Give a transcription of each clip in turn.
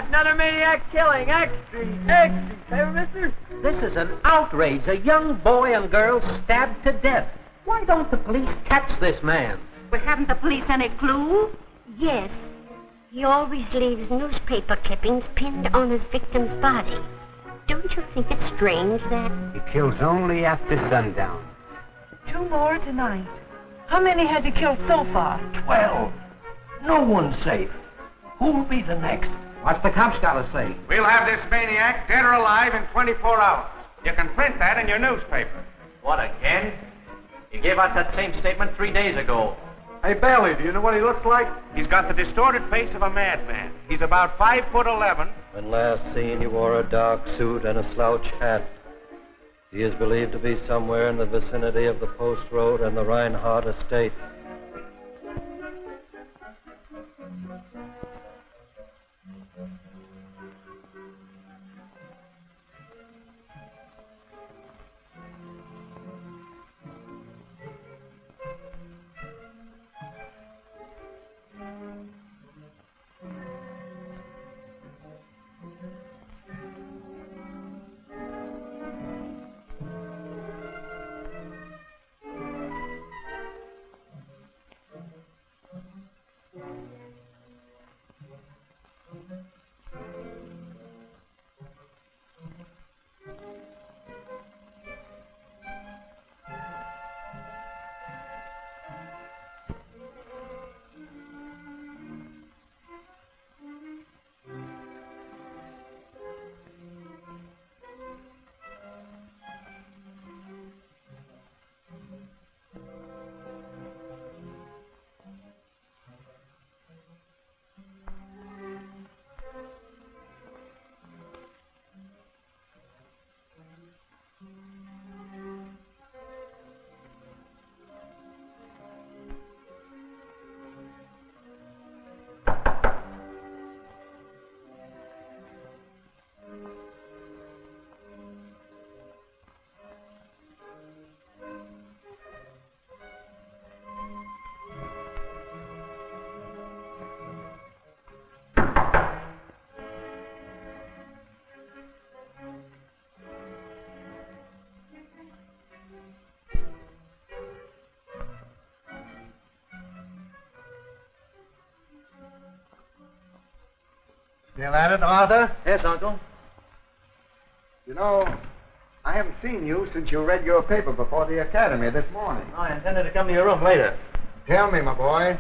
Another maniac killing. Extra. Hey, mister? This is an outrage. A young boy and girl stabbed to death. Why don't the police catch this man? Well, haven't the police any clue? Yes. He always leaves newspaper clippings pinned on his victim's body. Don't you think it's strange that... He kills only after sundown. 2 more tonight. How many has he killed so far? 12. No one's safe. Who'll be the next? What's the cops got to say? We'll have this maniac dead or alive in 24 hours. You can print that in your newspaper. What, again? You gave out that same statement 3 days ago. Hey, Bailey, do you know what he looks like? He's got the distorted face of a madman. He's about 5'11". When last seen, he wore a dark suit and a slouch hat. He is believed to be somewhere in the vicinity of the Post Road and the Rinehart estate. Still at it, Arthur? Yes, Uncle. You know, I haven't seen you since you read your paper before the academy this morning. I intended to come to your room later. Tell me, my boy,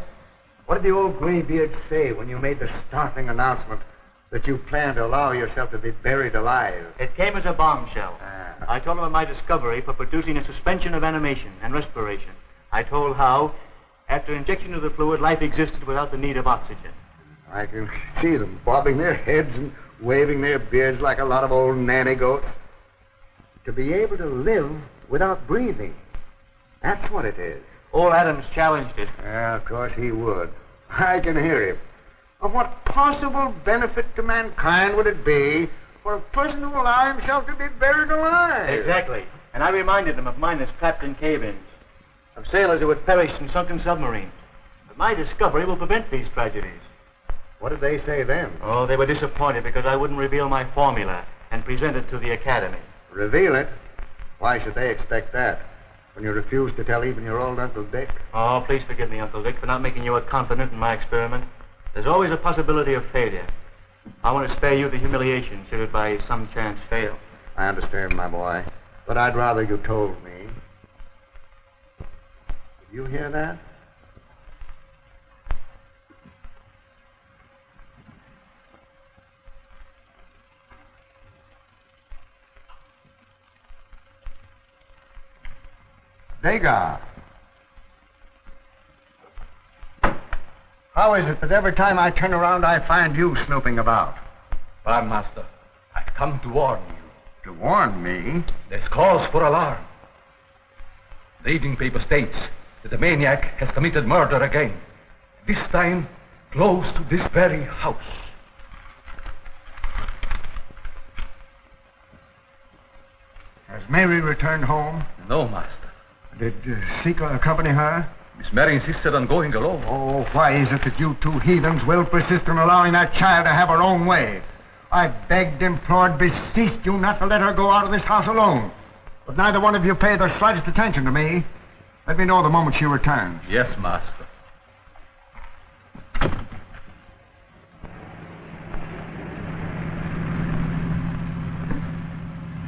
what did the old graybeard say when you made the startling announcement that you planned to allow yourself to be buried alive? It came as a bombshell. I told him of my discovery for producing a suspension of animation and respiration. I told how, after injection of the fluid, life existed without the need of oxygen. I can see them bobbing their heads and waving their beards like a lot of old nanny goats. To be able to live without breathing. That's what it is. Old Adams challenged it. Yeah, of course he would. I can hear him. Of what possible benefit to mankind would it be for a person to allow himself to be buried alive? Exactly. And I reminded him of miners trapped in cave-ins, of sailors who had perished in sunken submarines. But my discovery will prevent these tragedies. What did they say then? Oh, they were disappointed because I wouldn't reveal my formula and present it to the academy. Reveal it? Why should they expect that when you refuse to tell even your old Uncle Dick? Oh, please forgive me, Uncle Dick, for not making you a confidant in my experiment. There's always a possibility of failure. I want to spare you the humiliation should it by some chance fail. I understand, my boy, but I'd rather you told me. Did you hear that? Degar. How is it that every time I turn around, I find you snooping about? Bar Master, I come to warn you. To warn me? There's cause for alarm. The evening paper states that the maniac has committed murder again. This time, close to this very house. Has Mary returned home? No, Master. Did Sika accompany her? Miss Mary insisted on going alone. Oh, why is it that you two heathens will persist in allowing that child to have her own way? I begged, implored, beseeched you not to let her go out of this house alone. But neither one of you paid the slightest attention to me. Let me know the moment she returns. Yes, Master.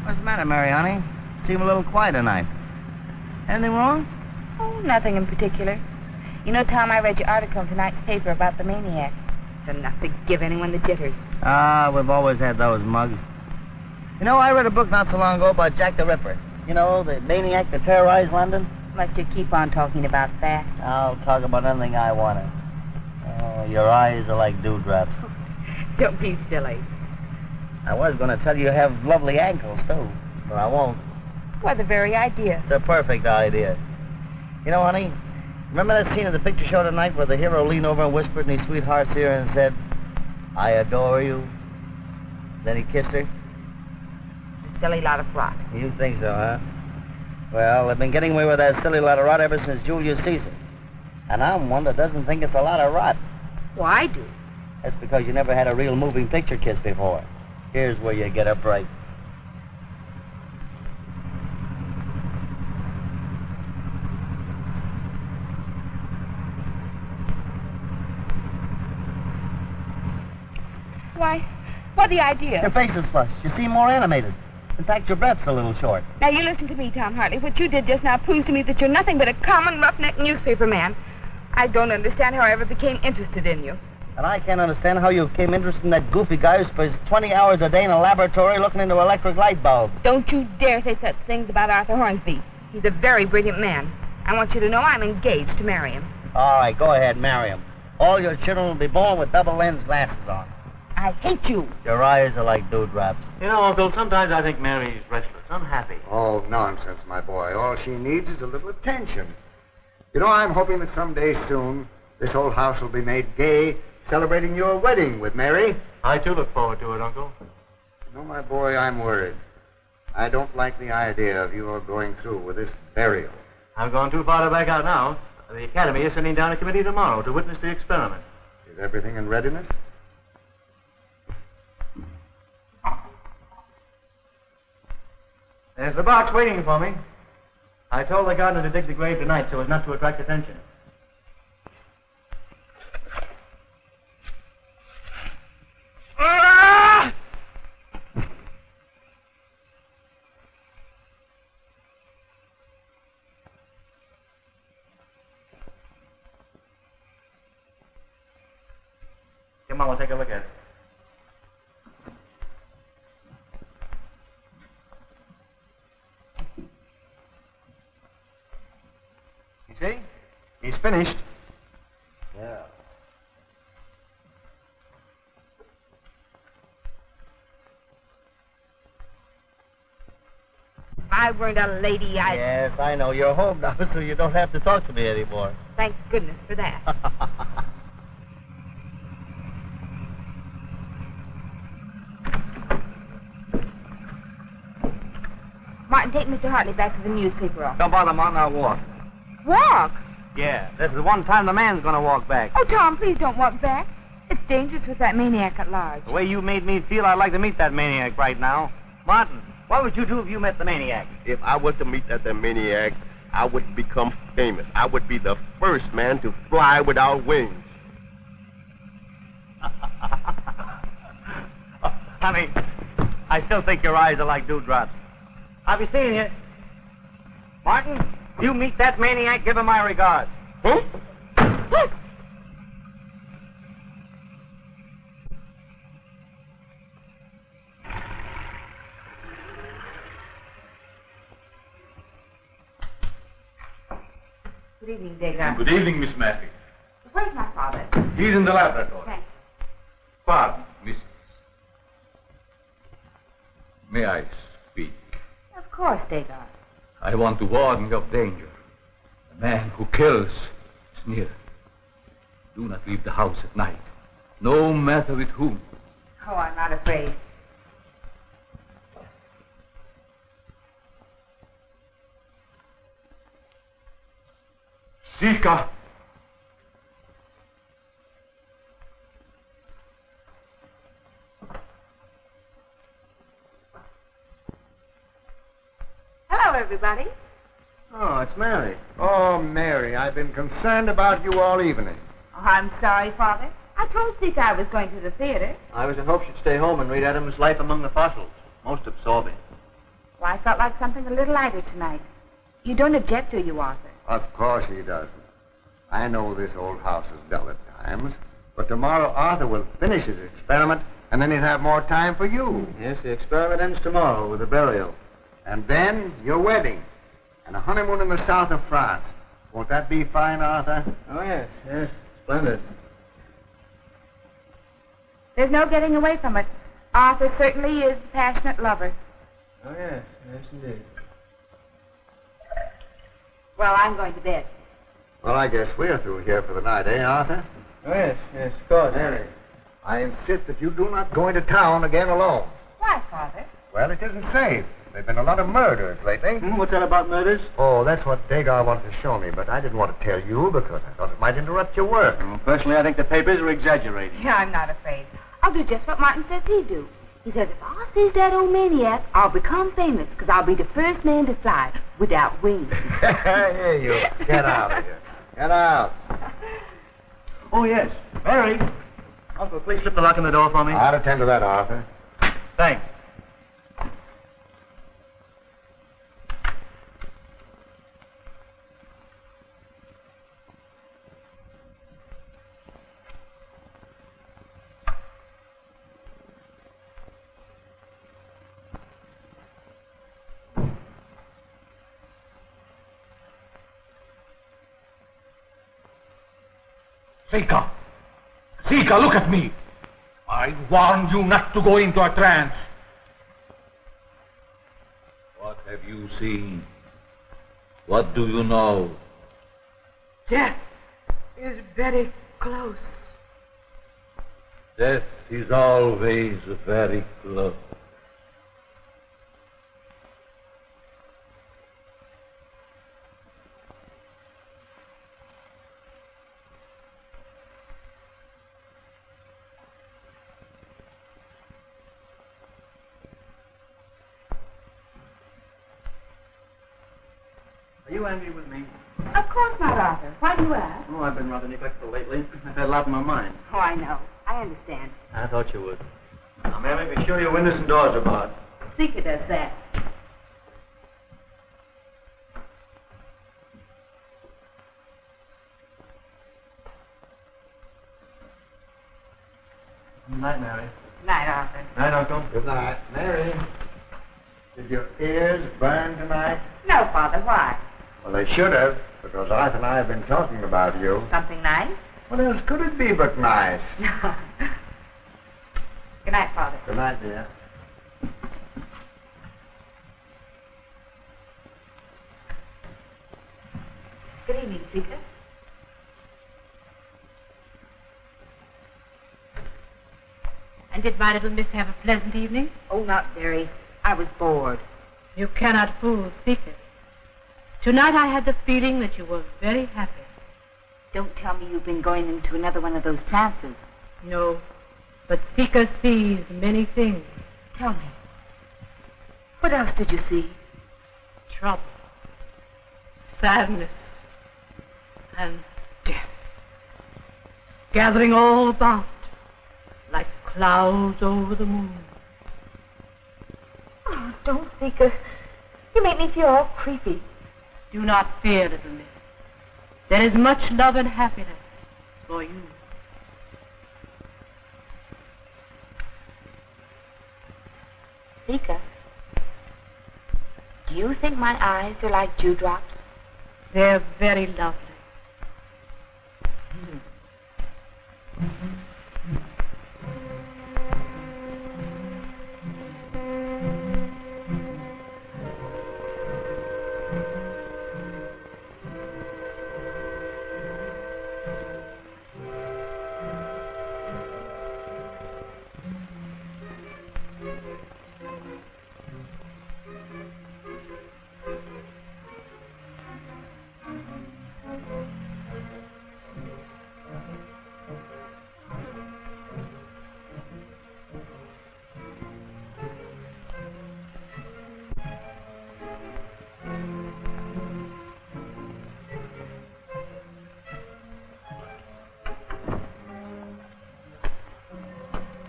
What's the matter, Mary, honey? Seem a little quiet tonight. Anything wrong? Oh, nothing in particular. You know, Tom, I read your article in tonight's paper about the maniac. It's enough to give anyone the jitters. Ah, we've always had those mugs. You know, I read a book not so long ago about Jack the Ripper. You know, the maniac that terrorized London. Must you keep on talking about that? I'll talk about anything I want to. Oh, your eyes are like dewdrops. Don't be silly. I was going to tell you have lovely ankles, too, but I won't. Why, the very idea. It's a perfect idea. You know, honey, remember that scene of the picture show tonight where the hero leaned over and whispered in his sweetheart's ear and said, I adore you? Then he kissed her? A silly lot of rot. You think so, huh? Well, they've been getting away with that silly lot of rot ever since Julius Caesar. And I'm one that doesn't think it's a lot of rot. Well, I do. That's because you never had a real moving picture kiss before. Here's where you get a break. Why the idea? Your face is flushed. You seem more animated. In fact, your breath's a little short. Now, you listen to me, Tom Hartley. What you did just now proves to me that you're nothing but a common roughneck newspaper man. I don't understand how I ever became interested in you. And I can't understand how you became interested in that goofy guy who spends 20 hours a day in a laboratory looking into electric light bulbs. Don't you dare say such things about Arthur Hornsby. He's a very brilliant man. I want you to know I'm engaged to marry him. All right, go ahead, marry him. All your children will be born with double lens glasses on. I hate you. Your eyes are like dewdrops. You know, Uncle, sometimes I think Mary's restless, unhappy. Oh, nonsense, my boy. All she needs is a little attention. You know, I'm hoping that someday soon this whole house will be made gay, celebrating your wedding with Mary. I, too, look forward to it, Uncle. You know, my boy, I'm worried. I don't like the idea of you all going through with this burial. I've gone too far to back out now. The Academy is sending down a committee tomorrow to witness the experiment. Is everything in readiness? There's the box waiting for me. I told the gardener to dig the grave tonight so as not to attract attention. Ah! Come on, we'll take a look at it. See? He's finished. Yeah. If I weren't a lady, I'd... Yes, I know. You're home now, so you don't have to talk to me anymore. Thank goodness for that. Martin, take Mr. Hartley back to the newspaper office. Don't bother, Martin. I'll walk. Walk? Yeah, this is the one time the man's going to walk back. Oh, Tom, please don't walk back. It's dangerous with that maniac at large. The way you made me feel, I'd like to meet that maniac right now. Martin, what would you do if you met the maniac? If I were to meet that maniac, I would become famous. I would be the first man to fly without wings. Honey, I still think your eyes are like dewdrops. I'll be seeing you. Martin, you meet that maniac, give him my regards. Huh? Good evening, Degar. Good evening, Miss Mary. Where's my father? He's in the laboratory. Thanks. Pardon, Mrs. May I speak? Of course, Degar. I want to warn you of danger. The man who kills is near. Do not leave the house at night, no matter with whom. Oh, I'm not afraid. Sika! Hello, everybody. Oh, it's Mary. Oh, Mary, I've been concerned about you all evening. Oh, I'm sorry, Father. I told Sika I was going to the theater. I was in hopes you'd stay home and read Adam's Life Among the Fossils. Most absorbing. Well, I felt like something a little lighter tonight. You don't object, do you, Arthur? Of course he doesn't. I know this old house is dull at times, but tomorrow Arthur will finish his experiment, and then he'll have more time for you. Yes, the experiment ends tomorrow with the burial. And then your wedding, and a honeymoon in the south of France. Won't that be fine, Arthur? Oh, yes, yes. Splendid. There's no getting away from it. Arthur certainly is a passionate lover. Oh, yes, yes, indeed. Well, I'm going to bed. Well, I guess we're through here for the night, eh, Arthur? Oh, yes, yes, of course, Mary, I insist that you do not go into town again alone. Why, Father? Well, it isn't safe. There have been a lot of murders lately. What's that about murders? Oh, that's what Degar wanted to show me, but I didn't want to tell you because I thought it might interrupt your work. Well, personally, I think the papers are exaggerating. Yeah, I'm not afraid. I'll do just what Martin says he'd do. He says if I sees that old maniac, I'll become famous because I'll be the first man to fly without wings. Here you. Get out of here. Get out. Oh, yes. Mary. Uncle, please slip the lock in the door for me. I'll attend to that, Arthur. Thanks. Sika! Sika, look at me! I warned you not to go into a trance. What have you seen? What do you know? Death is very close. Death is always very close. Are you angry with me? Of course not, Arthur. Why do you ask? Oh, I've been rather neglectful lately. I've had a lot in my mind. Oh, I know. I understand. I thought you would. Now, Mary, be sure your windows and doors are barred. Sika does that. Good night, Mary. Night, Arthur. Night, Uncle. Good night. Mary, did your ears burn tonight? No, Father. Why? Well, they should have, because Arthur and I have been talking about you. Something nice? What else could it be but nice? Good night, Father. Good night, dear. Good evening, Sika. And did my little miss have a pleasant evening? Oh, not very. I was bored. You cannot fool Sika. Tonight I had the feeling that you were very happy. Don't tell me you've been going into another one of those trances. No, but Sika sees many things. Tell me. What else did you see? Trouble, sadness, and death. Gathering all about, like clouds over the moon. Oh, don't, Sika. You make me feel all creepy. Do not fear, little miss. There is much love and happiness for you. Sika, do you think my eyes are like dewdrops? They're very lovely.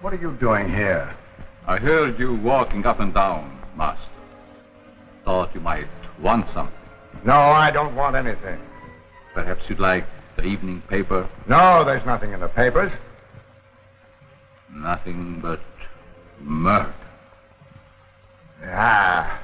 What are you doing here? I heard you walking up and down, Master. Thought you might want something. No, I don't want anything. Perhaps you'd like the evening paper? No, there's nothing in the papers. Nothing but murder. Ah.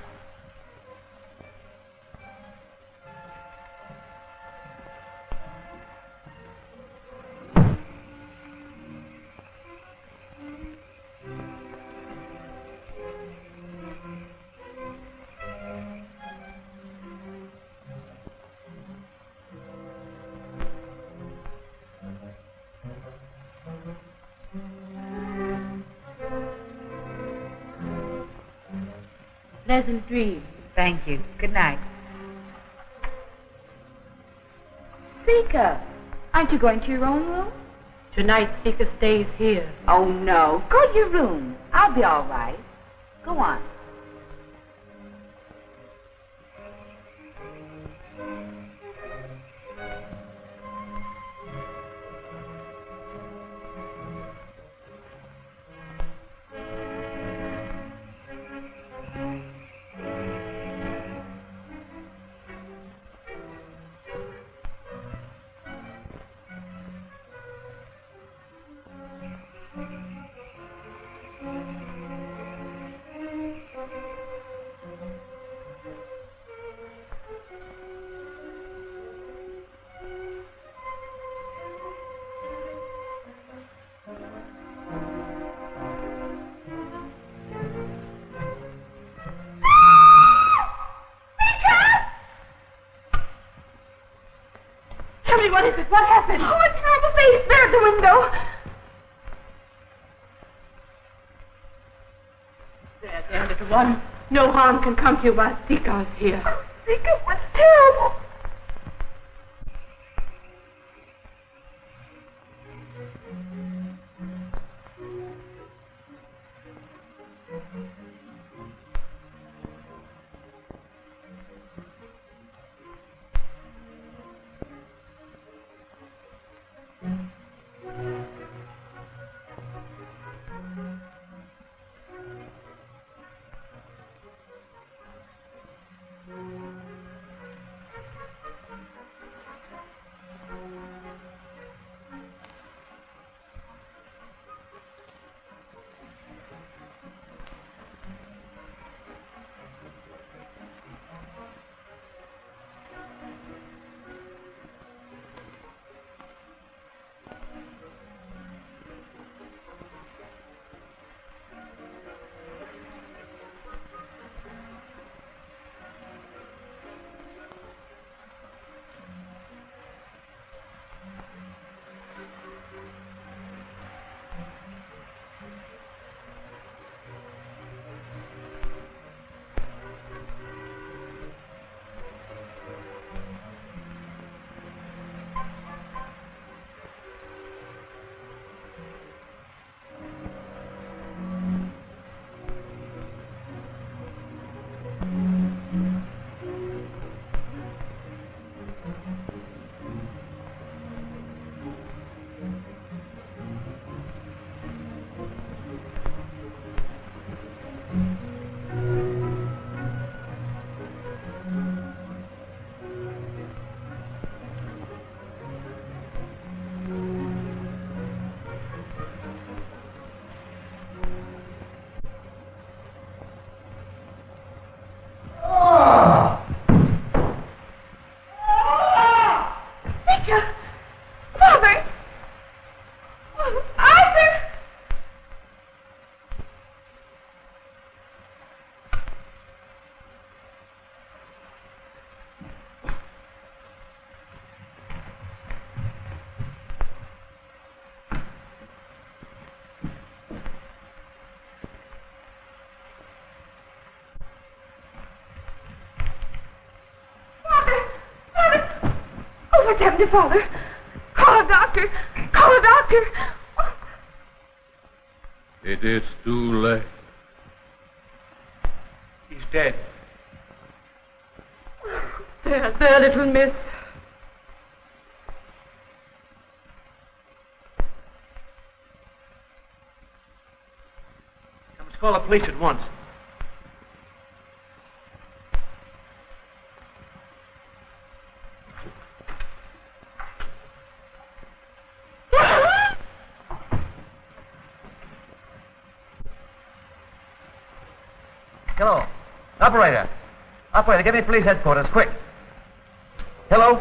Pleasant dreams. Thank you. Good night. Sika, aren't you going to your own room? Tonight, Sika stays here. Oh, no. Go to your room. I'll be all right. Go on. What is it? What happened? Oh, a terrible face there at the window. There, there, little one. No harm can come to you while Sika's here. Oh, Sika, what's terrible? Oh, what's happened to Father? Call a doctor. Call a doctor. Oh. It is too late. He's dead. There, little miss. I must call the police at once. Hello. Operator. Operator, get me police headquarters, quick. Hello?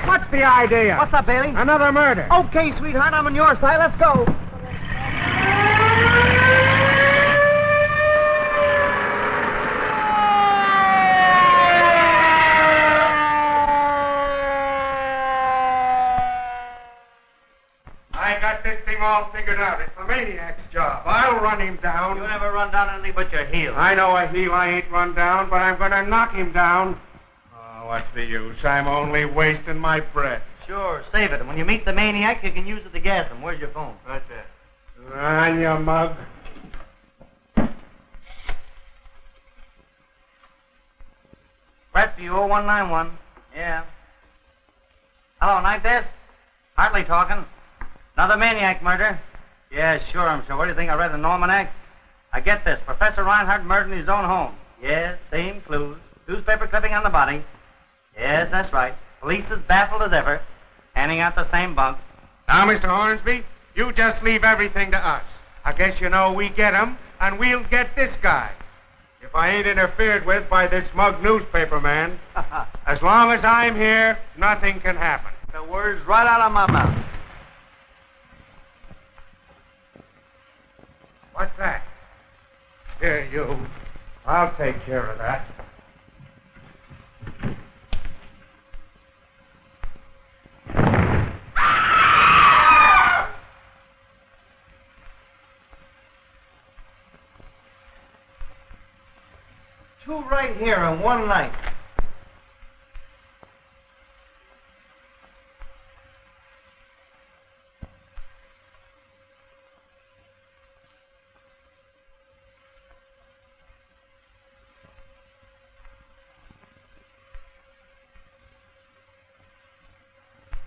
What's the idea? What's up, Bailey? Another murder. Okay, sweetheart, I'm on your side. Let's go. I got this thing all figured out. It's the maniac's job. I'll run him down. You never run down anything but your heel. I know a heel I ain't run down, but I'm gonna knock him down. Oh, what's the use? I'm only wasting my breath. Sure, save it. And when you meet the maniac, you can use it to gas him. Where's your phone? Right there. On you mug. Rescue 0191. Yeah. Hello, night desk? Hartley talking. Another maniac murder. Yeah, sure, I'm sure. What do you think I read in the almanac? I get this. Professor Rinehart murdered in his own home. Yes, same clues. Newspaper clipping on the body. Yes, that's right. Police as baffled as ever. Handing out the same bunk. Now, Mr. Hornsby, you just leave everything to us. I guess you know we get him, and we'll get this guy. If I ain't interfered with by this smug newspaper man, as long as I'm here, nothing can happen. The words right out of my mouth. What's that? Here, you. I'll take care of that. Two right here in one night.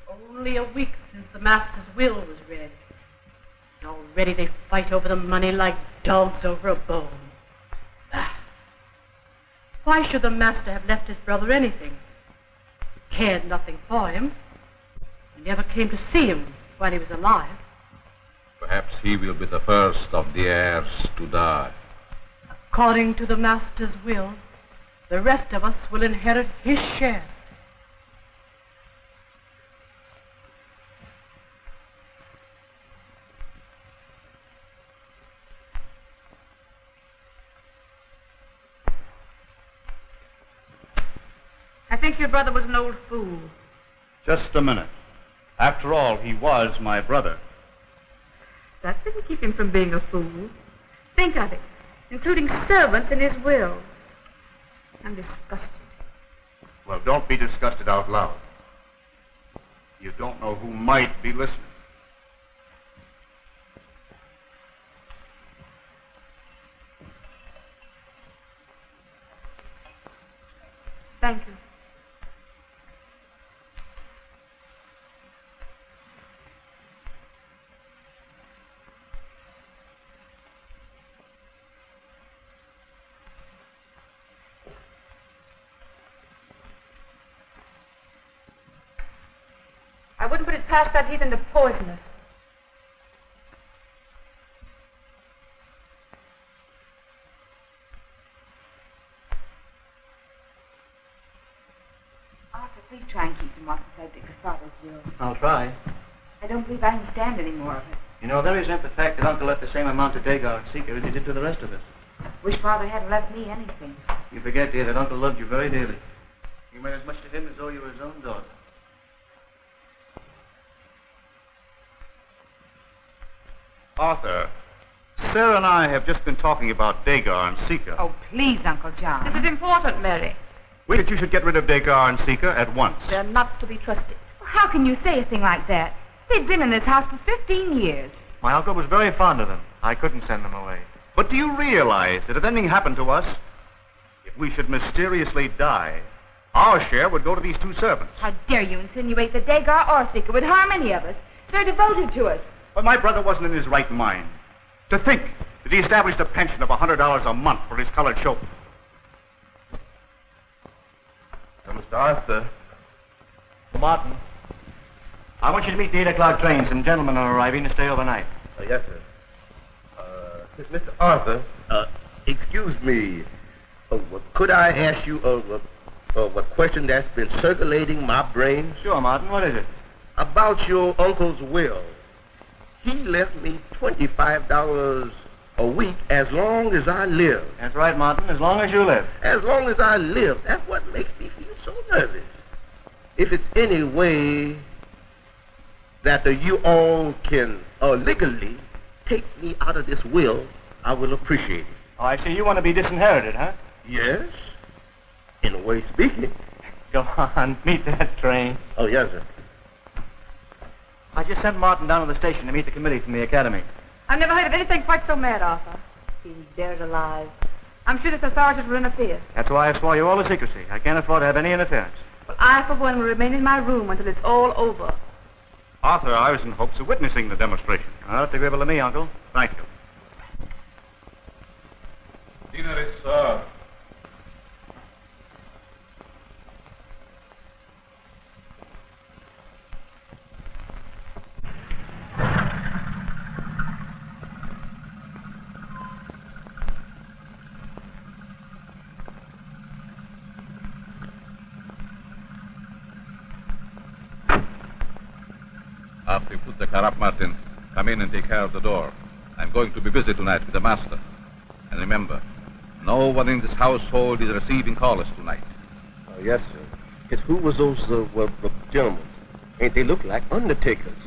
Only a week since the master's will was read. And already they fight over the money like dogs over a bone. Why should the master have left his brother anything? Cared nothing for him. He never came to see him while he was alive. Perhaps he will be the first of the heirs to die. According to the master's will, the rest of us will inherit his share. I think your brother was an old fool. Just a minute. After all, he was my brother. That didn't keep him from being a fool. Think of it, including servants in his will. I'm disgusted. Well, don't be disgusted out loud. You don't know who might be listening. Thank you. I wouldn't put it past that heathen to poison us. Arthur, please try and keep them off the subject of Father's will. I'll try. I don't believe I can stand any more of it. You know, there isn't the fact that Uncle left the same amount to Degar and Sika as he did to the rest of us. Wish Father hadn't left me anything. You forget, dear, that Uncle loved you very dearly. You meant as much to him as though you were his own daughter. Arthur, Sarah and I have just been talking about Degar and Sika. Oh, please, Uncle John. This is important, Mary. We think you should get rid of Degar and Sika at once. They're not to be trusted. How can you say a thing like that? They've been in this house for 15 years. My uncle was very fond of them. I couldn't send them away. But do you realize that if anything happened to us, if we should mysteriously die, our share would go to these two servants? How dare you insinuate that Degar or Sika would harm any of us? They're devoted to us. But my brother wasn't in his right mind. To think that he established a pension of $100 a month for his colored chauffeur. Now, Mr. Arthur. Martin, I want you to meet the 8 o'clock train. Some gentlemen are arriving to stay overnight. Yes, sir. Mr. Arthur, excuse me. Could I ask you a question that's been circulating my brain? Sure, Martin. What is it? About your uncle's will. He left me $25 a week as long as I live. That's right, Martin. As long as you live. As long as I live. That's what makes me feel so nervous. If it's any way that you all can legally take me out of this will, I will appreciate it. Oh, I see. You want to be disinherited, huh? Yes. In a way speaking. Go on. Meet that train. Oh, yes, sir. I just sent Martin down to the station to meet the committee from the academy. I've never heard of anything quite so mad, Arthur. He's buried alive. I'm sure this authorities will interfere. That's why I swore you all to secrecy. I can't afford to have any interference. Well, I, for one, will remain in my room until it's all over. Arthur, I was in hopes of witnessing the demonstration. Well, that's agreeable to me, Uncle. Thank you. Dinner is served. After you put the car up, Martin, come in and take care of the door. I'm going to be busy tonight with the master. And remember, no one in this household is receiving callers tonight. Yes, sir. Yes, who was those gentlemen? Ain't they look like undertakers?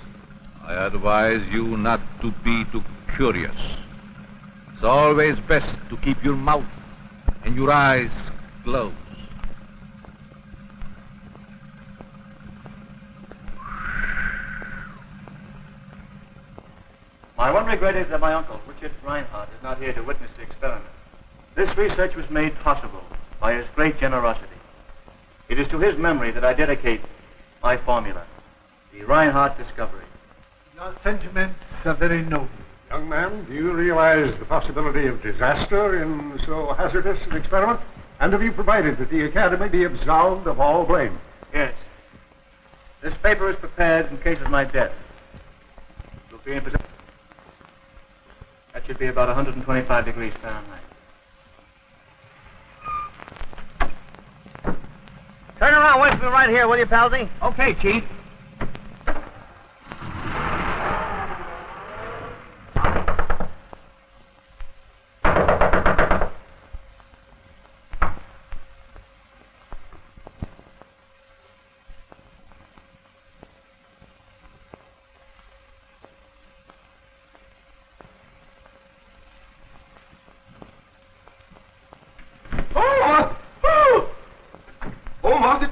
I advise you not to be too curious. It's always best to keep your mouth and your eyes closed. My one regret is that my uncle, Richard Rinehart, is not here to witness the experiment. This research was made possible by his great generosity. It is to his memory that I dedicate my formula, the Rinehart discovery. Your sentiments are very noble. Young man, do you realize the possibility of disaster in so hazardous an experiment? And have you provided that the Academy be absolved of all blame? Yes. This paper is prepared in case of my death. It will be in possession. That should be about 125 degrees Fahrenheit. Turn around, wait for me right here, will you, Palsy? Okay, Chief.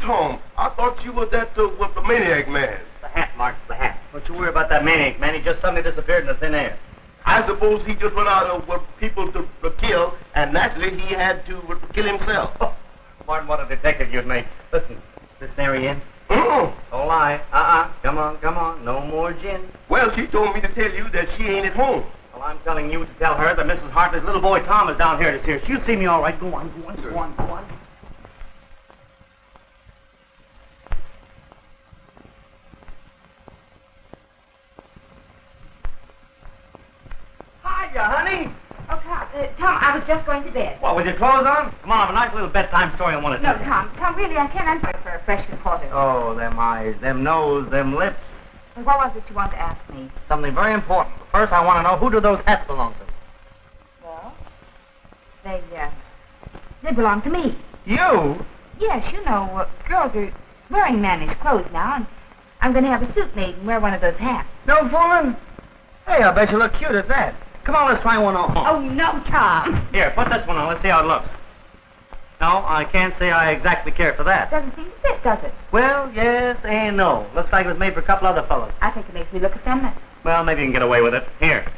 Tom, I thought you was that the Maniac man. The hat, Mark, the hat. Don't you worry about that Maniac man. He just suddenly disappeared in the thin air. I suppose he just went out of people to kill, and naturally he had to kill himself. Oh, Martin, what a detective you'd make. Listen, is this Mary in? Mm-mm. Don't lie. Come on. No more gin. Well, she told me to tell you that she ain't at home. Well, I'm telling you to tell her that Mrs. Hartley's little boy Tom is down here to see her. She'll see me all right. Go on. Hiya, honey. Oh, Tom, I was just going to bed. What, with your clothes on? Come on, have a nice little bedtime story I want to No, tell you. Tom, really, I can't answer for a fresh reporter. Oh, them eyes, them nose, them lips. And what was it you wanted to ask me? Something very important. First, I want to know, who do those hats belong to? Well, they belong to me. You? Yes, you know, girls are wearing mannish clothes now, and I'm going to have a suit made and wear one of those hats. No fooling. Hey, I bet you look cute at that. Come on, let's try one on. Oh, no, Tom. Here, put this one on. Let's see how it looks. No, I can't say I exactly care for that. Doesn't seem to fit, does it? Well, yes and no. Looks like it was made for a couple other fellows. I think it makes me look effeminate. Well, maybe you can get away with it. Here.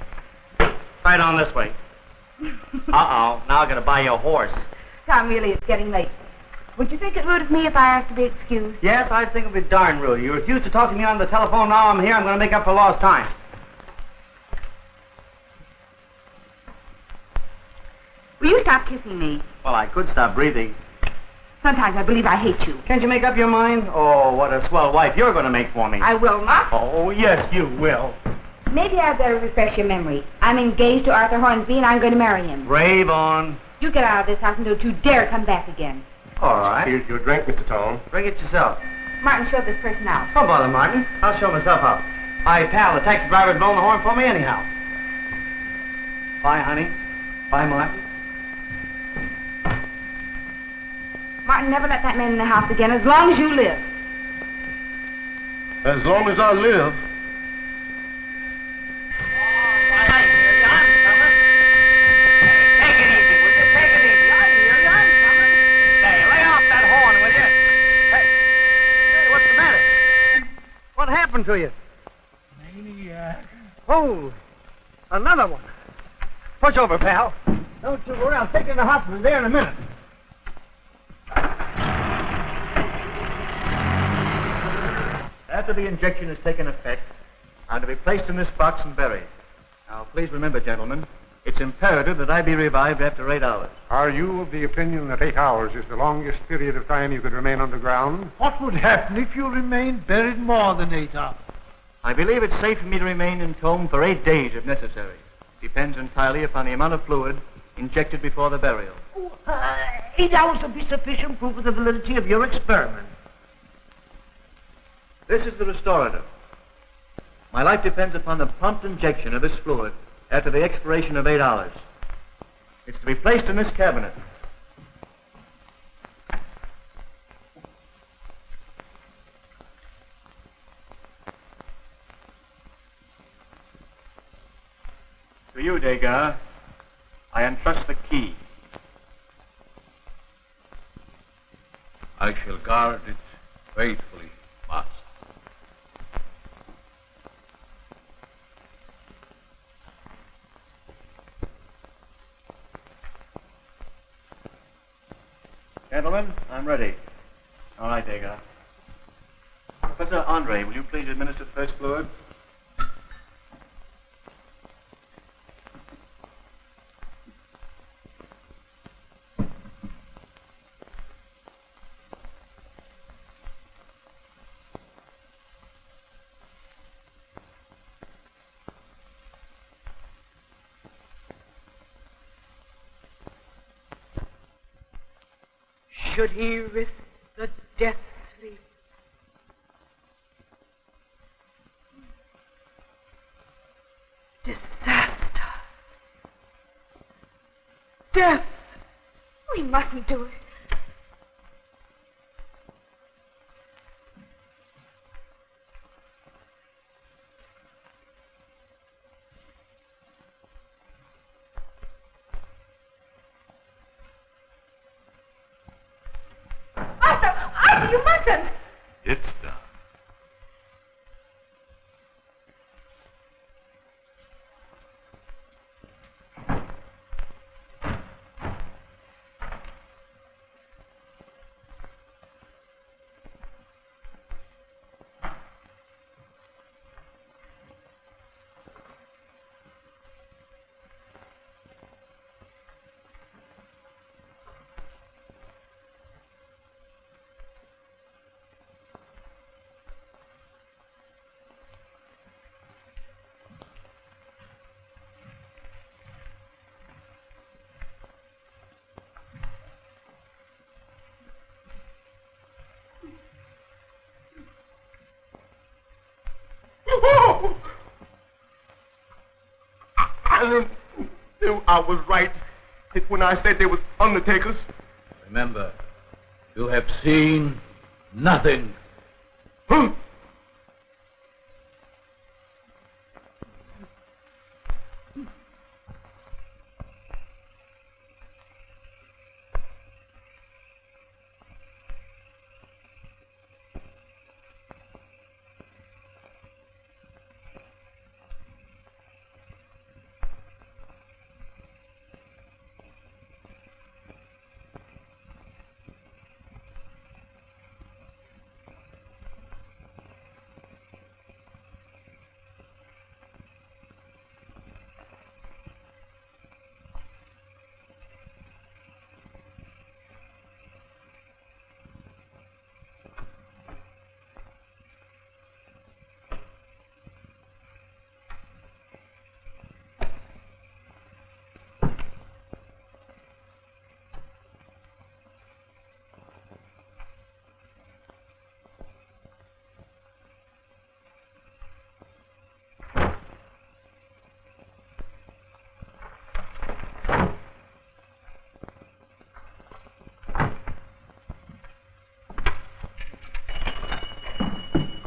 Try it on this way. Uh-oh. Now I'm going to buy you a horse. Tom, really, it's getting late. Would you think it rude of me if I asked to be excused? Yes, I think it would be darn rude. You refuse to talk to me on the telephone. Now I'm here. I'm going to make up for lost time. Will you stop kissing me? Well, I could stop breathing. Sometimes I believe I hate you. Can't you make up your mind? Oh, what a swell wife you're going to make for me. I will not. Oh, yes, you will. Maybe I'd better refresh your memory. I'm engaged to Arthur Hornsby, and I'm going to marry him. Brave on. You get out of this house and don't you dare come back again. All right. Here's your drink, Mr. Tone. Bring it yourself. Martin, show this person out. Don't bother, Martin. I'll show myself out. My pal, the taxi driver's blowing the horn for me anyhow. Bye, honey. Bye, Martin. Martin, never let that man in the house again as long as you live. As long as I live. Take it easy, will you? Take it easy. I hear you. I'm coming. Say, lay off that horn, will you? Hey, what's the matter? What happened to you? Maniac. Oh, another one. Push over, pal. Don't you worry. I'll take you to the hospital there in a minute. After the injection has taken effect, I'm to be placed in this box and buried. Now, please remember, gentlemen, it's imperative that I be revived after 8 hours. Are you of the opinion that 8 hours is the longest period of time you could remain underground? What would happen if you remained buried more than 8 hours? I believe it's safe for me to remain entombed for 8 days if necessary. Depends entirely upon the amount of fluid injected before the burial. 8 hours will be sufficient proof of the validity of your experiment. This is the restorative. My life depends upon the prompt injection of this fluid after the expiration of 8 hours. It's to be placed in this cabinet. To you, Degar, I entrust the key. I shall guard it faithfully, Master. Gentlemen, I'm ready. All right, Degar. Professor Andre, will you please administer the first fluid? Should he risk the death sleep? Disaster. Death. We mustn't do it. Arthur, you mustn't. It's done. I knew I was right when I said they was undertakers. Remember, you have seen nothing.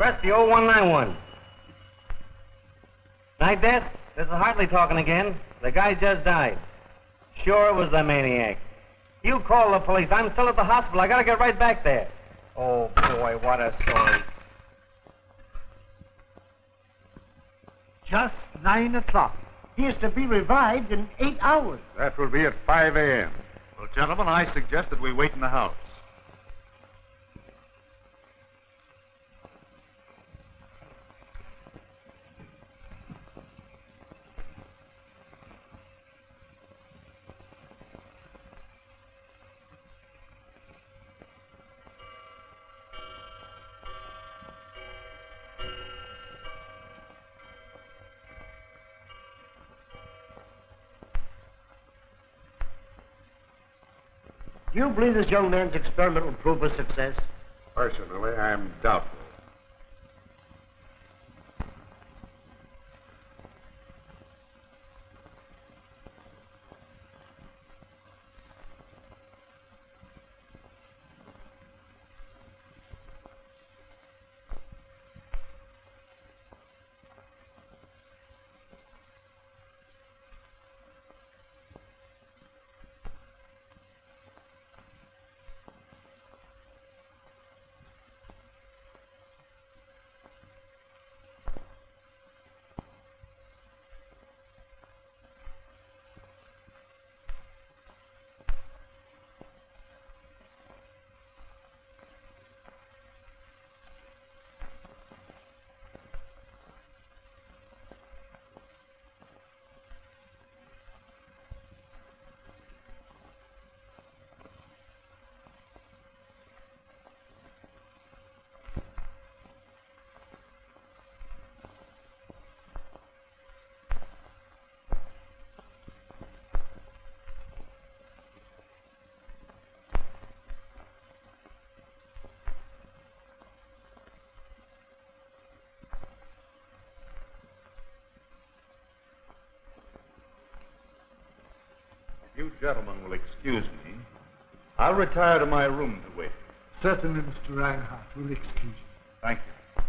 Rescue 0191. Night desk? This is Hartley talking again. The guy just died. Sure it was the maniac. You call the police. I'm still at the hospital. I gotta get right back there. Oh, boy, what a story. Just 9 o'clock. He is to be revived in 8 hours. That will be at 5 a.m. Well, gentlemen, I suggest that we wait in the house. Do you believe this young man's experiment will prove a success? Personally, I'm doubtful. You gentlemen will excuse me. I'll retire to my room to wait. Certainly, Mr. Rinehart will excuse you. Thank you.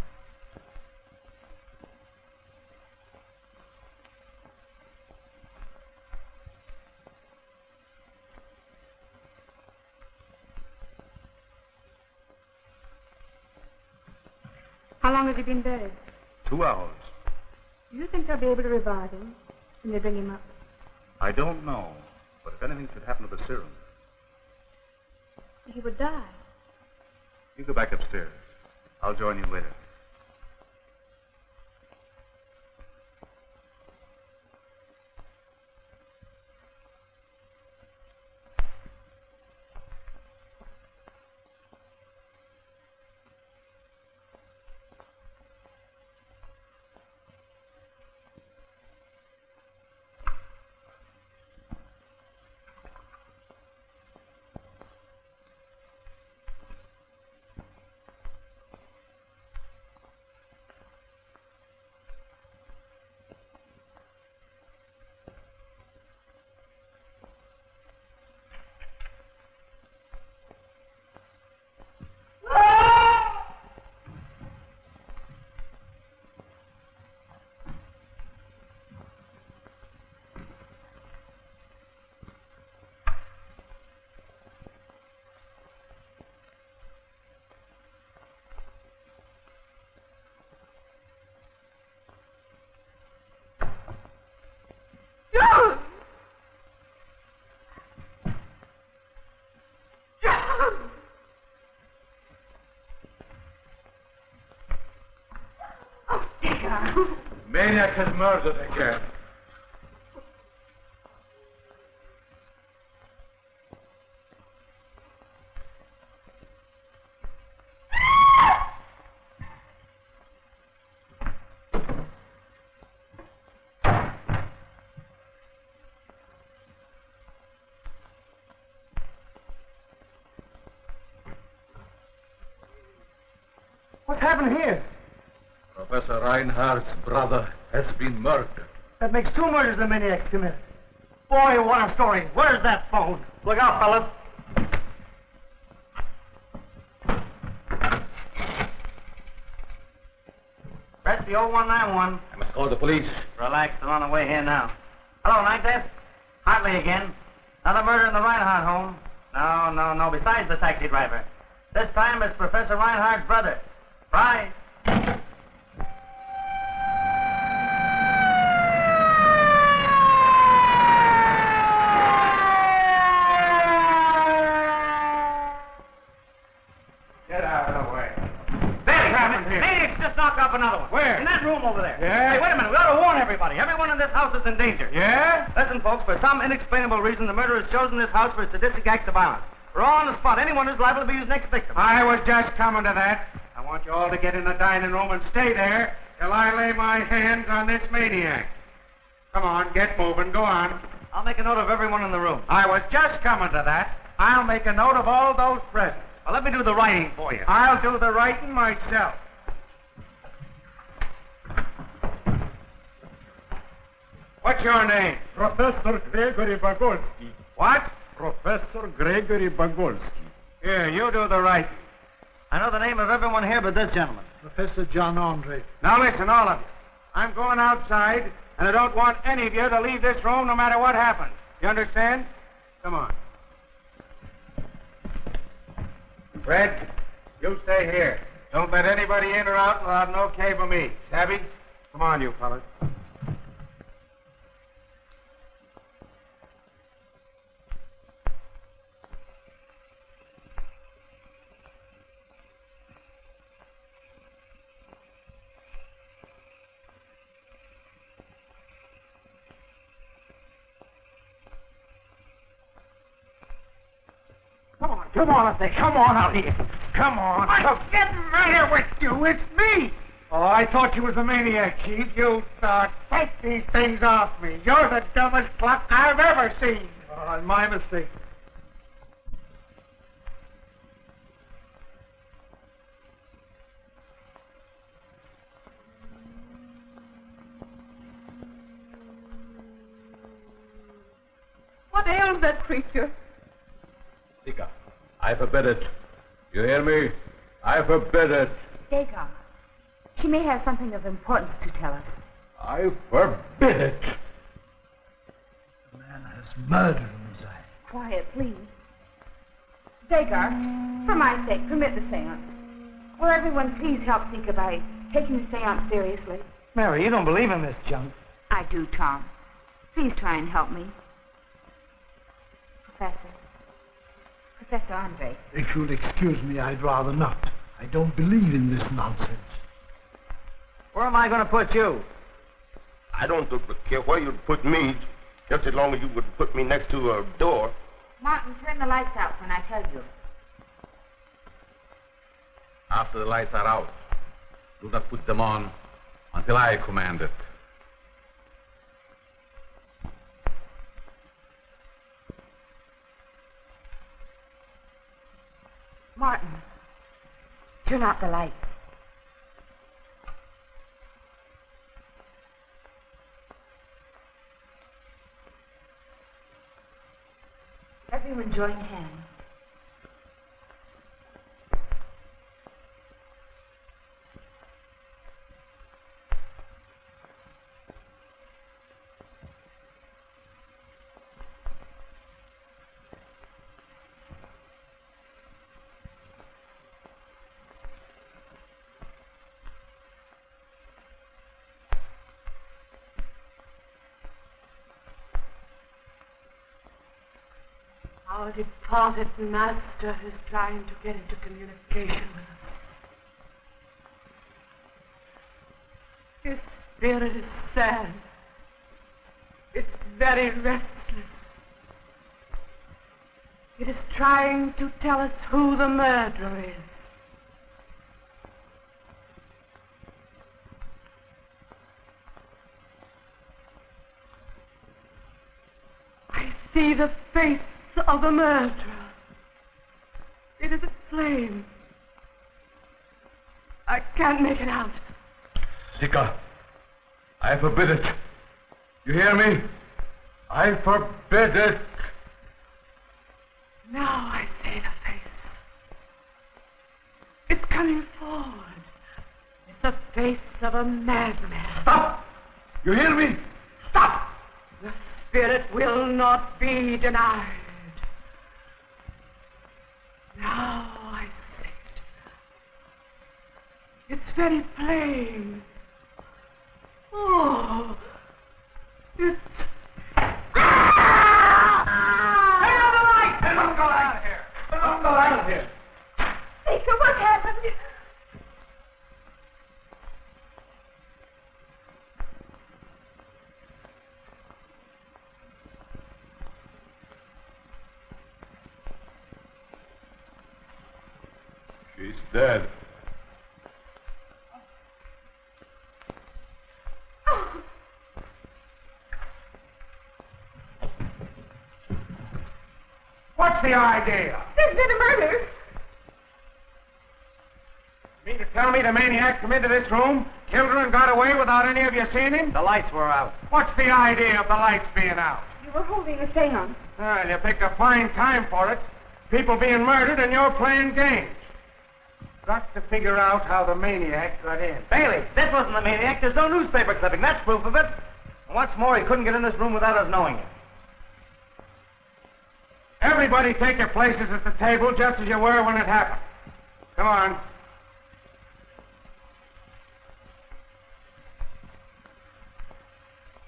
How long has he been buried? 2 hours. Do you think they'll be able to revive him when they bring him up? I don't know, but if anything should happen to the serum, He would die. you go back upstairs. I'll join you later. Maniac has murdered again. What's happened here? Professor Rinehart's brother has been murdered. That makes 2 murders the maniac's committed. Boy, what a story. Where's that phone? Look out, fellas. Rescue 0191. I must call the police. Relax, they're on the way here now. Hello, night desk. Hartley again. Another murder in the Rinehart home. No. Besides the taxi driver. This time it's Professor Rinehart's brother. Frey. Get out of the way. Maniac's just knocked up another one. Where? In that room over there. Yeah? Hey, wait a minute. We ought to warn everybody. Everyone in this house is in danger. Yeah? Listen, folks, for some inexplainable reason, the murderer has chosen this house for sadistic acts of violence. We're all on the spot. Anyone who's liable to be his next victim. I was just coming to that. I want you all to get in the dining room and stay there till I lay my hands on this maniac. Come on, get moving. Go on. I'll make a note of everyone in the room. I was just coming to that. I'll make a note of all those present. Well, let me do the writing for you. I'll do the writing myself. What's your name? Professor Gregory Bagolsky. What? Professor Gregory Bagolsky. Here, you do the writing. I know the name of everyone here but this gentleman. Professor John Andre. Now listen, all of you. I'm going outside, and I don't want any of you to leave this room no matter what happens. You understand? Come on. Fred, you stay here. Don't let anybody in or out without an okay from me. Savvy? Come on, you fellas. Come on, come on out here. Come on. What's the matter with you? It's me. Oh, I thought you was a maniac, Chief. You thought. Take these things off me. You're the dumbest clock I've ever seen. Oh, my mistake. What ails that creature? Sika, I forbid it. You hear me? I forbid it. Degar. She may have something of importance to tell us. I forbid it. The man has murder in his eye. Quiet, please. Degar, for my sake, permit the seance. Will everyone please help Sika by taking the seance seriously? Mary, you don't believe in this junk. I do, Tom. Please try and help me. Professor Andre. If you'll excuse me, I'd rather not. I don't believe in this nonsense. Where am I going to put you? I don't care where you'd put me, just as long as you would put me next to a door. Martin, turn the lights out when I tell you. After the lights are out, do not put them on until I command it. Martin, turn out the lights. Everyone join hands. Our departed master is trying to get into communication with us. His spirit is sad. It's very restless. It is trying to tell us who the murderer is. I see the face of the murderer. It is a flame. I can't make it out. Sika, I forbid it. You hear me? I forbid it. Now I see the face. It's coming forward. It's The face of a madman. Stop! You hear me? Stop! The spirit will not be denied. Now I see it. It's very plain. Oh, it's... Don't go out of here! Don't go out of here! Sika, what happened? She's dead. What's the idea? There's been a murder. You mean to tell me the maniac come into this room, killed her, and got away without any of you seeing him? The lights were out. What's the idea of the lights being out? You were holding a seance. Well, you picked a fine time for it. People being murdered and you're playing games. Got to figure out how the maniac got in. Bailey, this wasn't the maniac. There's no newspaper clipping. That's proof of it. And what's more, he couldn't get in this room without us knowing it. Everybody take your places at the table just as you were when it happened. Come on.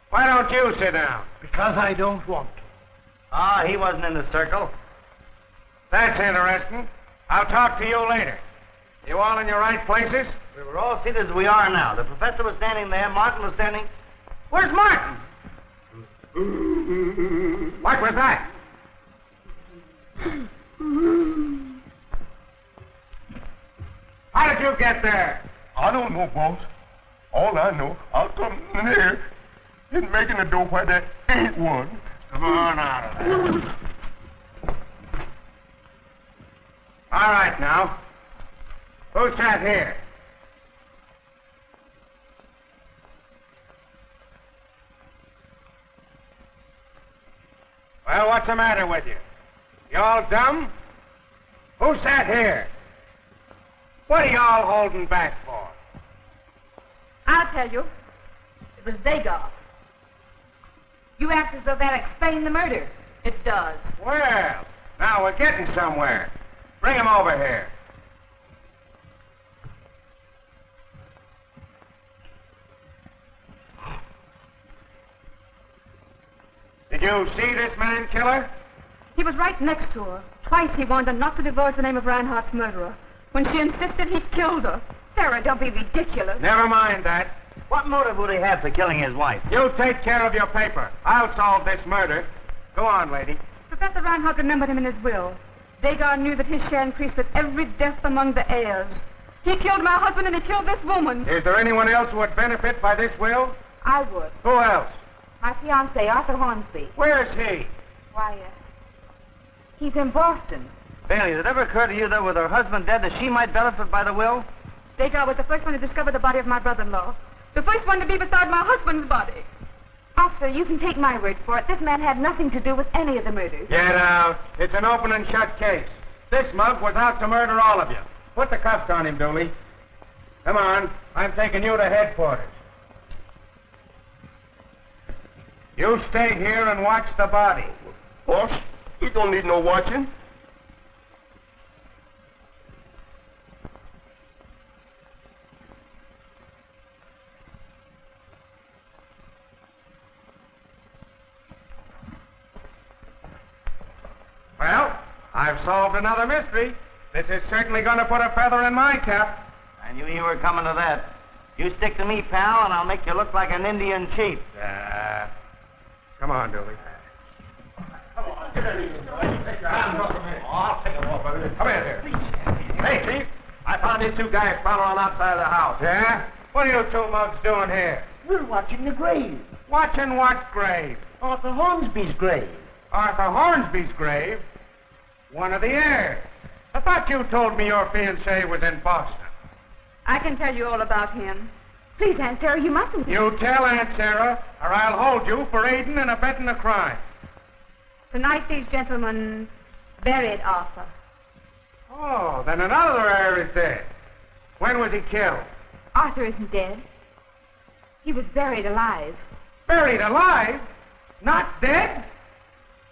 Why don't you sit down? Because I don't want to. Ah, he wasn't in the circle. That's interesting. I'll talk to you later. You all in your right places? We were all seated as we are now. The professor was standing there. Martin was standing... Where's Martin? What was that? How did you get there? I don't know, boss. All I know, I'll come in here and making a door where there ain't one. Come on out of there. All right, now. Who sat here? Well, what's the matter with you? You all dumb? Who sat here? What are y'all holding back for? I'll tell you. It was Degar. You act as though that explained the murder. It does. Well, now we're getting somewhere. Bring him over here. Did you see this man kill her? He was right next to her. Twice he warned her not to divulge the name of Rinehart's murderer. When she insisted, he killed her. Sarah, don't be ridiculous. Never mind that. What motive would he have for killing his wife? You take care of your paper. I'll solve this murder. Go on, lady. Professor Rinehart remembered him in his will. Degar knew that his share increased with every death among the heirs. He killed my husband and he killed this woman. Is there anyone else who would benefit by this will? I would. Who else? My fiancé, Arthur Hornsby. Where's he? Why, he's in Boston. Bailey, did it ever occur to you that with her husband dead, that she might benefit by the will? Degar was the first one to discover the body of my brother-in-law. The first one to be beside my husband's body. Officer, you can take my word for it. This man had nothing to do with any of the murders. Get out. It's an open and shut case. This mug was out to murder all of you. Put the cuffs on him, Dooley. Come on. I'm taking you to headquarters. You stay here and watch the body. Boss, you don't need no watching. Well, I've solved another mystery. This is certainly going to put a feather in my cap. I knew you were coming to that. You stick to me, pal, and I'll make you look like an Indian chief. Come on, Dooley. I'll take a walk, brother. Come here. Hey, Chief, I found these two guys following outside of the house. Yeah? What are you two mugs doing here? We're watching the grave. Watching what grave? Arthur Hornsby's grave. Arthur Hornsby's grave? One of the heirs. I thought you told me your fiancé was in Boston. I can tell you all about him. Please, Aunt Sarah, you mustn't. You tell Aunt Sarah, or I'll hold you for aiding and abetting a crime. Tonight these gentlemen buried Arthur. Oh, then another heir is dead. When was he killed? Arthur isn't dead. He was buried alive. Buried alive? Not dead?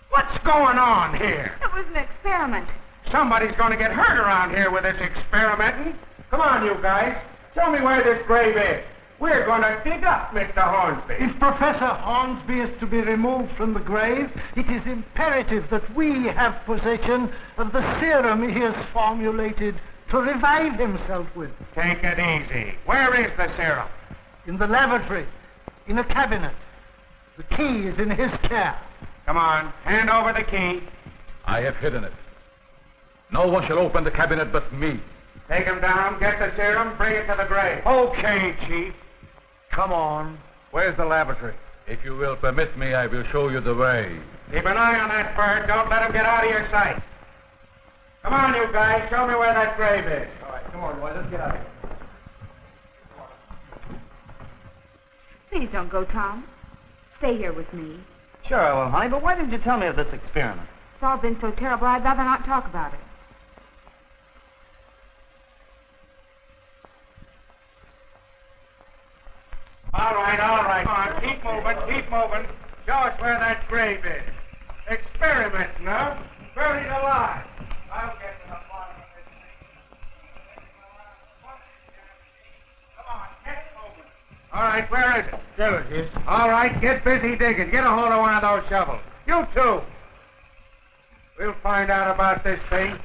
What's going on here? It was an experiment. Somebody's going to get hurt around here with this experimenting. Come on, you guys. Show me where this grave is. We're going to dig up Mr. Hornsby. If Professor Hornsby is to be removed from the grave, it is imperative that we have possession of the serum he has formulated to revive himself with. Take it easy. Where is the serum? In the lavatory, in a cabinet. The key is in his care. Come on, hand over the key. I have hidden it. No one shall open the cabinet but me. Take him down, get the serum, bring it to the grave. Okay, Chief. Come on. Where's the lavatory? If you will permit me, I will show you the way. Keep an eye on that bird. Don't let him get out of your sight. Come on, you guys. Show me where that grave is. All right, come on, boy. Let's get out of here. Please don't go, Tom. Stay here with me. Sure I will, honey, but why didn't you tell me of this experiment? It's all been so terrible, I'd rather not talk about it. All right. Come on, keep moving. Show us where that grave is. Experimenting, huh? Buried alive. I'll get to the bottom of this thing. Come on, get moving. All right, where is it? There it is. All right, get busy digging. Get a hold of one of those shovels. You too. We'll find out about this thing.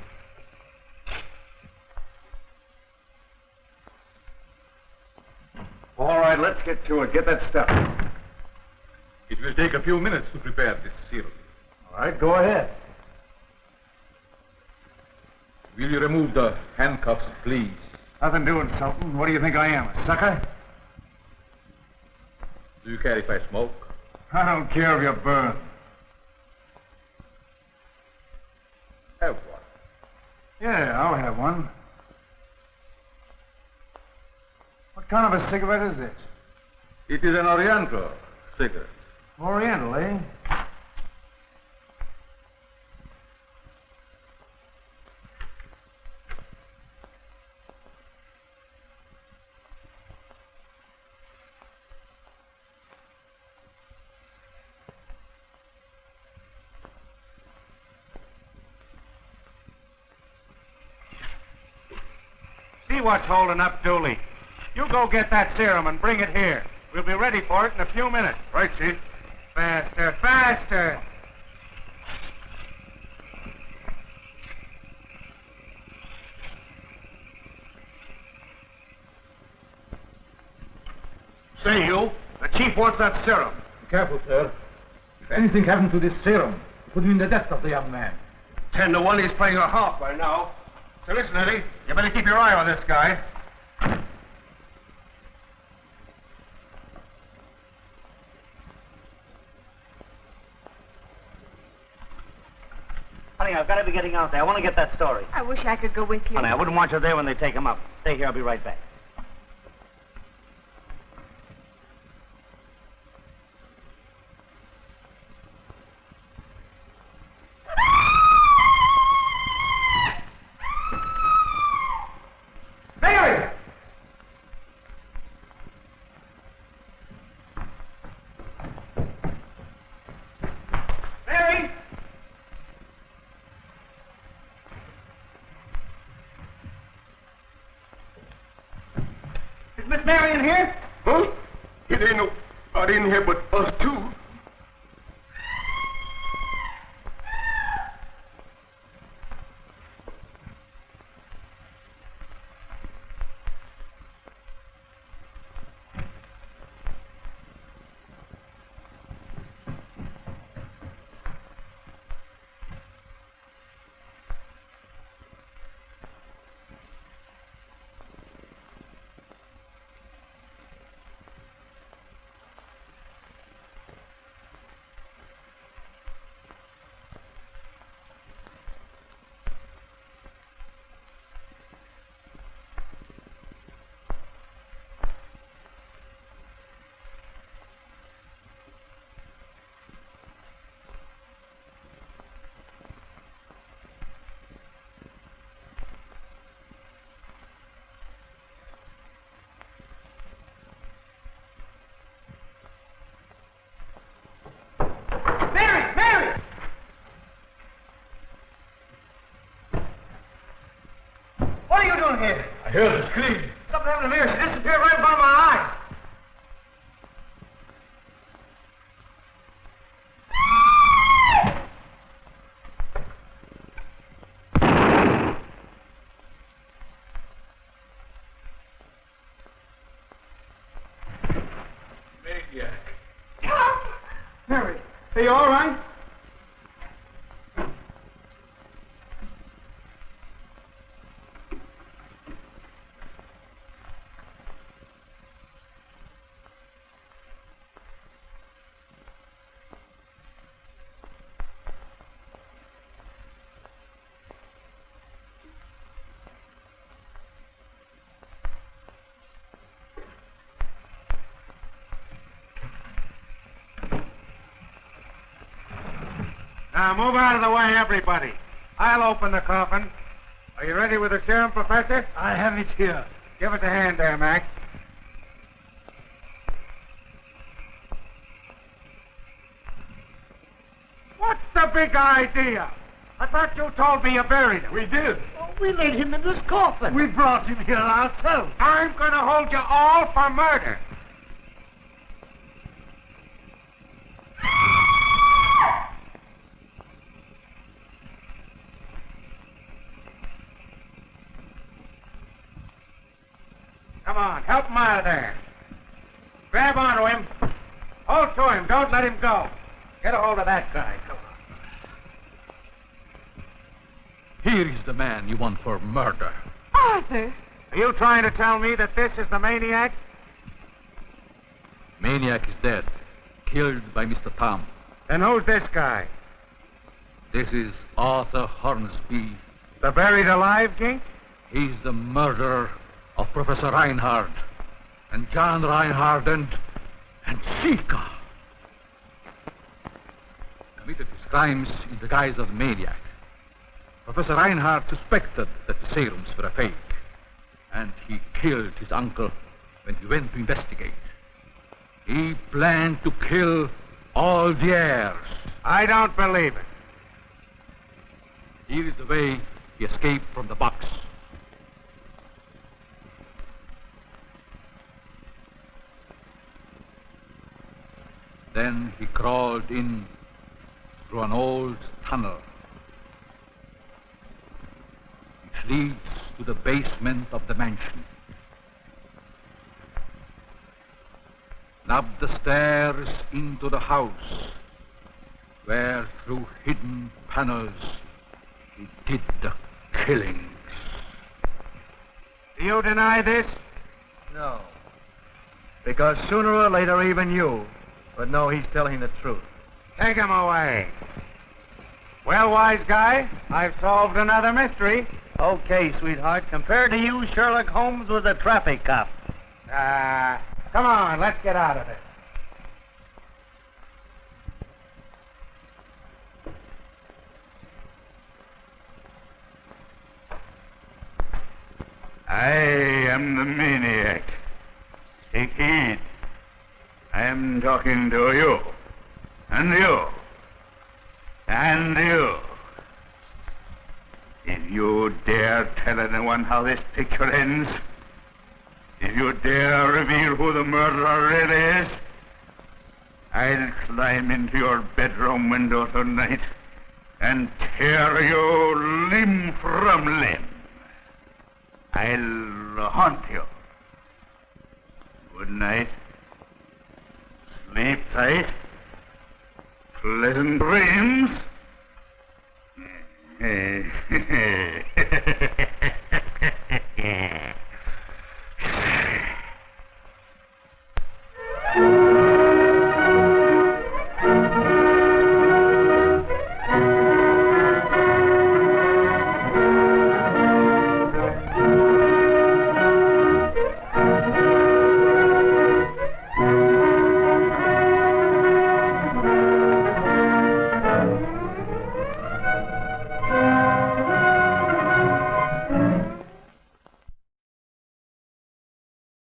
All right, let's get to it. Get that stuff. It will take a few minutes to prepare this serum. All right, go ahead. Will you remove the handcuffs, please? Nothing doing something. What do you think I am, a sucker? Do you care if I smoke? I don't care if you burn. Have one. Yeah, I'll have one. What kind of a cigarette is this? It is an Oriental cigarette. Oriental, eh? See what's holding up Dooley. You go get that serum and bring it here. We'll be ready for it in a few minutes. Right, Chief. Faster. Say, you. The Chief wants that serum. Be careful, sir. If anything happened to this serum, it would mean the death of the young man. 10 to 1, he's playing a half by now. So listen, Eddie, you better keep your eye on this guy. Honey, I've got to be getting out there. I want to get that story. I wish I could go with you. Honey, I wouldn't want you there when they take him up. Stay here. I'll be right back. Mary! Mary! Is Miss Mary in here? Huh? It ain't nobody in here but us two. on here? I heard her scream. Something happened to me. She disappeared right in front of my eyes. Maniac. Mary, are you all right? Now, move out of the way, everybody. I'll open the coffin. Are you ready with the serum, Professor? I have it here. Give us a hand there, Max. What's the big idea? I thought you told me you buried him. We did. Oh, we laid him in this coffin. We brought him here ourselves. I'm going to hold you all for murder. Come on, help him out of there. Grab onto him. Hold to him. Don't let him go. Get a hold of that guy. Come on. Here is the man you want for murder. Arthur! Are you trying to tell me that this is the maniac? Maniac is dead, killed by Mr. Tom. Then who's this guy? This is Arthur Hornsby. The buried alive gink? He's the murderer of Professor Rinehart, and John Rinehart, and Sika. Committed his crimes in the guise of maniac. Professor Rinehart suspected that the serums were a fake, and he killed his uncle when he went to investigate. He planned to kill all the heirs. I don't believe it. Here is the way he escaped from the box. Then he crawled in through an old tunnel which leads to the basement of the mansion. Up the stairs into the house, where through hidden panels he did the killings. Do you deny this? No. Because sooner or later, even you would know he's telling the truth. Take him away. Well, wise guy, I've solved another mystery. Okay, sweetheart. Compared to you, Sherlock Holmes was a traffic cop. Come on, let's get out of this. I am the maniac. Take heed. I am talking to you. And you. And you. If you dare tell anyone how this picture ends, if you dare reveal who the murderer really is, I'll climb into your bedroom window tonight and tear you limb from limb. I'll haunt you. Good night. Sleep tight. Pleasant dreams.